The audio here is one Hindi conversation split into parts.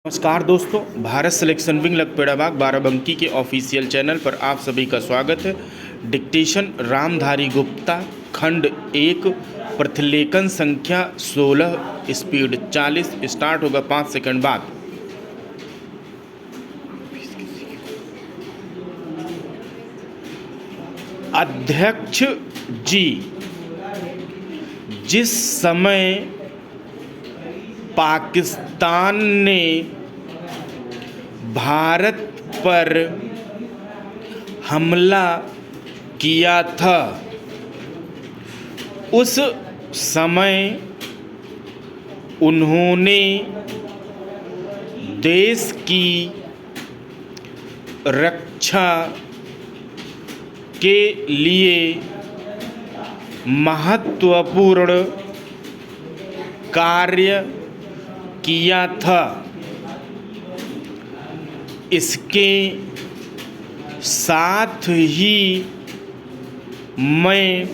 नमस्कार दोस्तों, भारत सिलेक्शन विंग लखपेड़ाबाग बाराबंकी के ऑफिशियल चैनल पर आप सभी का स्वागत है। डिक्टेशन रामधारी गुप्ता, खंड 1, प्रतिलेखन संख्या 16, स्पीड 40। स्टार्ट होगा 5 सेकंड बाद। अध्यक्ष जी, जिस समय पाकिस्तान ने भारत पर हमला किया था, उस समय उन्होंने देश की रक्षा के लिए महत्वपूर्ण कार्य किया था। इसके साथ ही मैं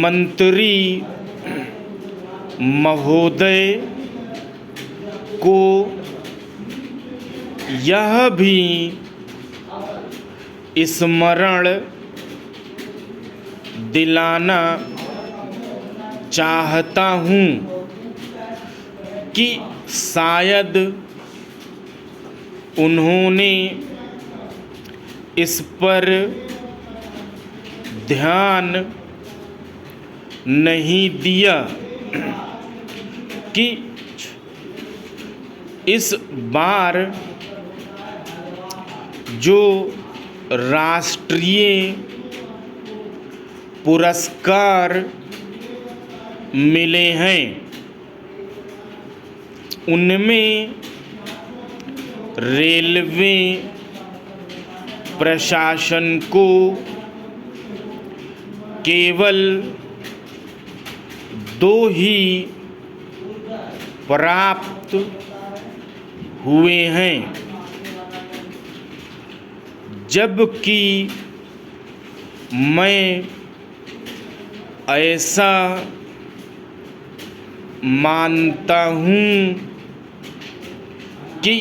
मंत्री महोदय को यह भी स्मरण दिलाना चाहता हूँ कि शायद उन्होंने इस पर ध्यान नहीं दिया कि इस बार जो राष्ट्रीय पुरस्कार मिले हैं, उनमें रेलवे प्रशासन को केवल 2 ही प्राप्त हुए हैं, जबकि मैं ऐसा मानता हूँ कि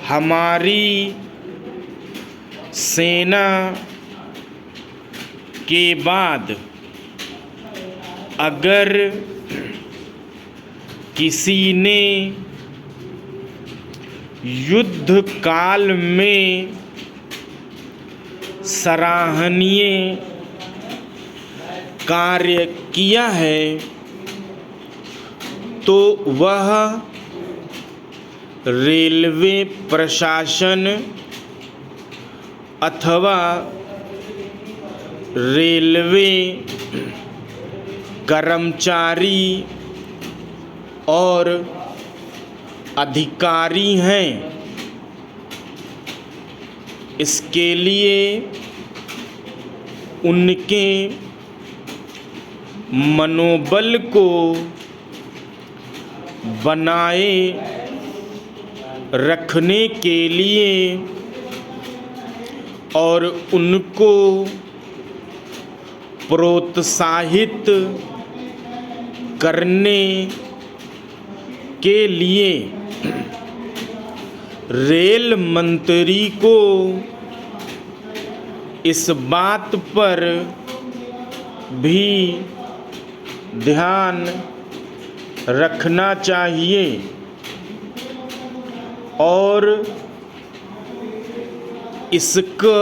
हमारी सेना के बाद अगर किसी ने युद्ध काल में सराहनीय कार्य किया है तो वह रेलवे प्रशासन अथवा रेलवे कर्मचारी और अधिकारी हैं। इसके लिए उनके मनोबल को बनाए रखने के लिए और उनको प्रोत्साहित करने के लिए रेल मंत्री को इस बात पर भी ध्यान रखना चाहिए और इसका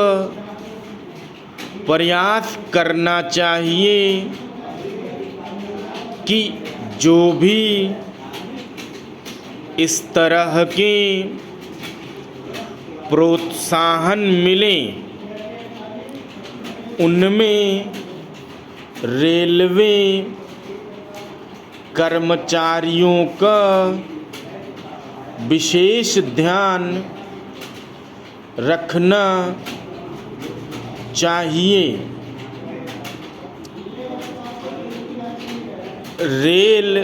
प्रयास करना चाहिए कि जो भी इस तरह के प्रोत्साहन मिले, उनमें रेलवे कर्मचारियों का विशेष ध्यान रखना चाहिए। रेल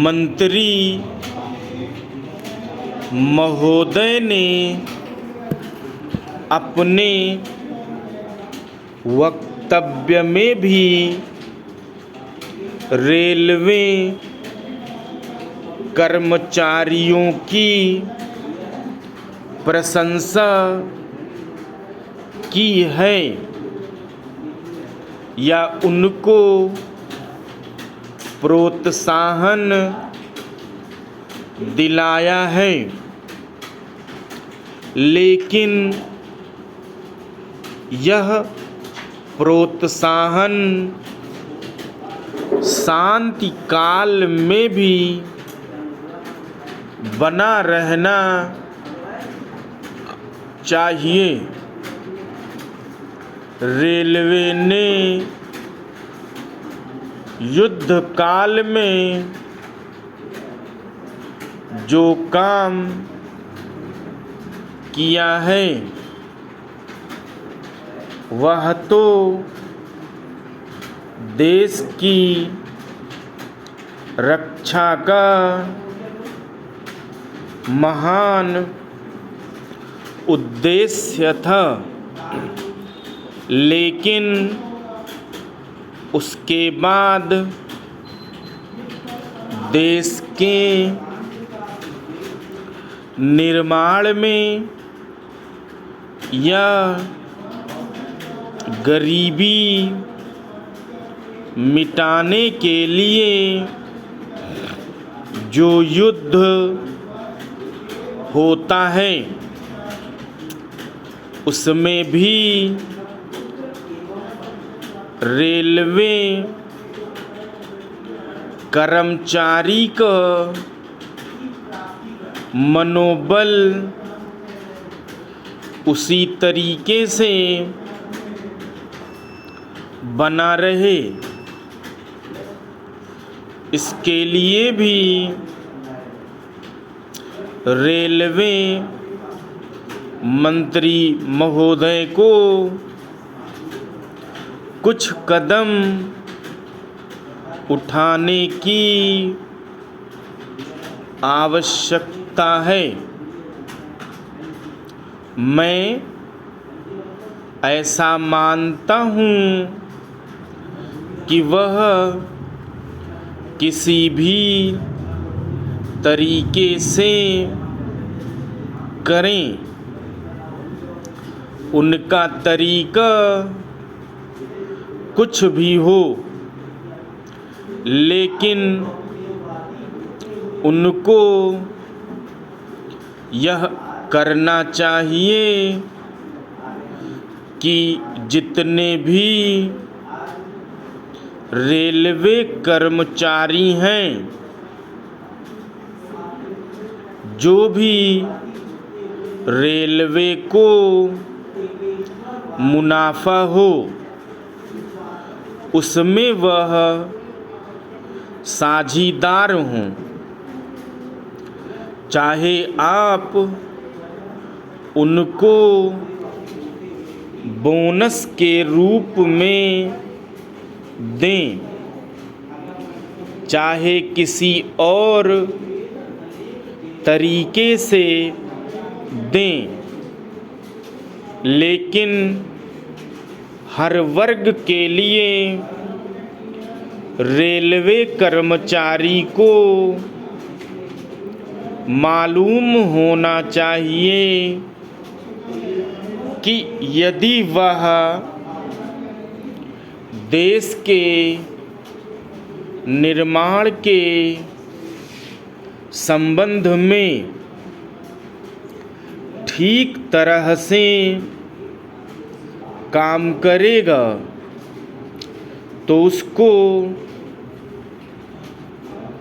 मंत्री महोदय ने अपने वक्तव्य में भी रेलवे कर्मचारियों की प्रशंसा की है या उनको प्रोत्साहन दिलाया है, लेकिन यह प्रोत्साहन शांति काल में भी बना रहना चाहिए। रेलवे ने युद्ध काल में जो काम किया है वह तो देश की रक्षा का महान उद्देश्य था, लेकिन उसके बाद देश के निर्माण में या गरीबी मिटाने के लिए जो युद्ध होता है उसमें भी रेलवे कर्मचारी का मनोबल उसी तरीके से बना रहे, इसके लिए भी रेलवे मंत्री महोदय को कुछ कदम उठाने की आवश्यकता है। मैं ऐसा मानता हूँ कि वह किसी भी तरीके से करें, उनका तरीका कुछ भी हो, लेकिन उनको यह करना चाहिए कि जितने भी रेलवे कर्मचारी हैं, जो भी रेलवे को मुनाफा हो उसमें वह साझीदार हों। चाहे आप उनको बोनस के रूप में दें, चाहे किसी और तरीके से दें, लेकिन हर वर्ग के लिए रेलवे कर्मचारी को मालूम होना चाहिए कि यदि वह देश के निर्माण के संबंध में ठीक तरह से काम करेगा तो उसको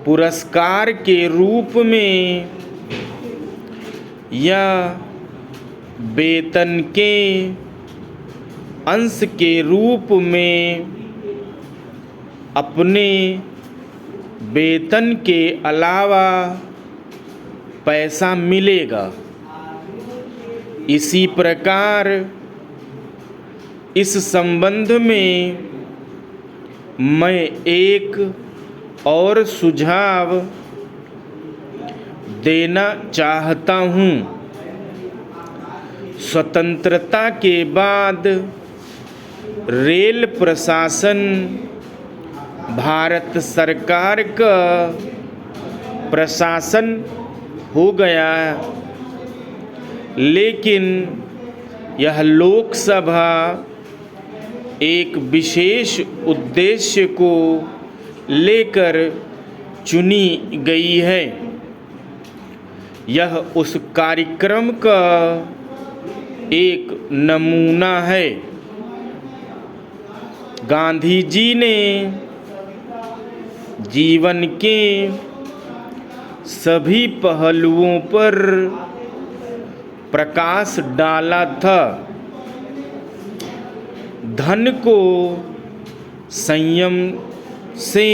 पुरस्कार के रूप में या वेतन के अंश के रूप में अपने वेतन के अलावा पैसा मिलेगा। इसी प्रकार इस संबंध में मैं एक और सुझाव देना चाहता हूँ। स्वतंत्रता के बाद रेल प्रशासन भारत सरकार का प्रशासन हो गया, लेकिन यह लोकसभा एक विशेष उद्देश्य को लेकर चुनी गई है। यह उस कार्यक्रम का एक नमूना है। गांधी जी ने जीवन के सभी पहलुओं पर प्रकाश डाला था। धन को संयम से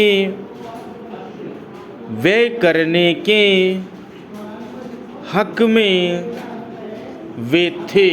व्यय करने के हक में वे थे।